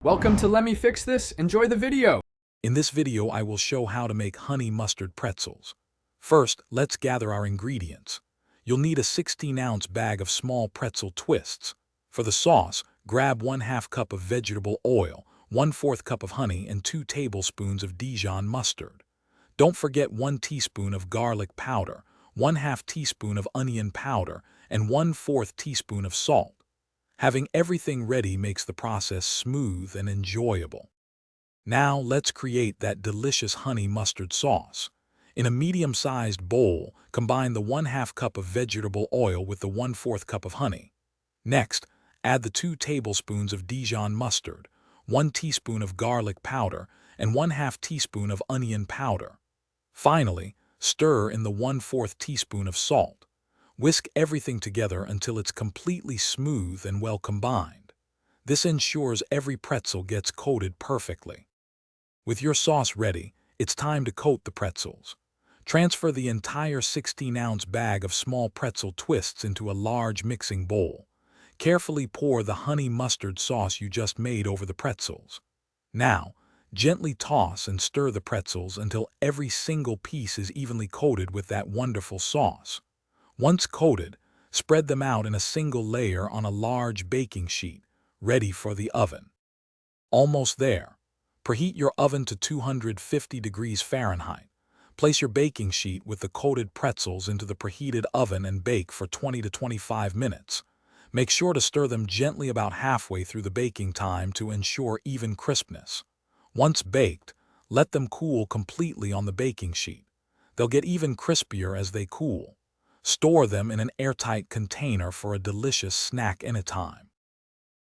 Welcome to Let Me Fix This. Enjoy the video. In this video, I will show how to make honey mustard pretzels. First, let's gather our ingredients. You'll need a 16-ounce bag of small pretzel twists. For the sauce, grab 1/2 cup of vegetable oil, 1/4 cup of honey, and 2 tablespoons of Dijon mustard. Don't forget 1 teaspoon of garlic powder, 1/2 teaspoon of onion powder, and 1/4 teaspoon of salt. Having everything ready makes the process smooth and enjoyable. Now let's create that delicious honey mustard sauce. In a medium-sized bowl, combine the 1/2 cup of vegetable oil with the 1/4 cup of honey. Next, add the 2 tablespoons of Dijon mustard, 1 teaspoon of garlic powder, and 1/2 teaspoon of onion powder. Finally, stir in the 1/4 teaspoon of salt. Whisk everything together until it's completely smooth and well combined. This ensures every pretzel gets coated perfectly. With your sauce ready, it's time to coat the pretzels. Transfer the entire 16-ounce bag of small pretzel twists into a large mixing bowl. Carefully pour the honey mustard sauce you just made over the pretzels. Now, gently toss and stir the pretzels until every single piece is evenly coated with that wonderful sauce. Once coated, spread them out in a single layer on a large baking sheet, ready for the oven. Almost there. Preheat your oven to 250 degrees Fahrenheit. Place your baking sheet with the coated pretzels into the preheated oven and bake for 20 to 25 minutes. Make sure to stir them gently about halfway through the baking time to ensure even crispness. Once baked, let them cool completely on the baking sheet. They'll get even crispier as they cool. Store them in an airtight container for a delicious snack anytime.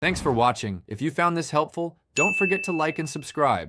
Thanks for watching. If you found this helpful, don't forget to like and subscribe.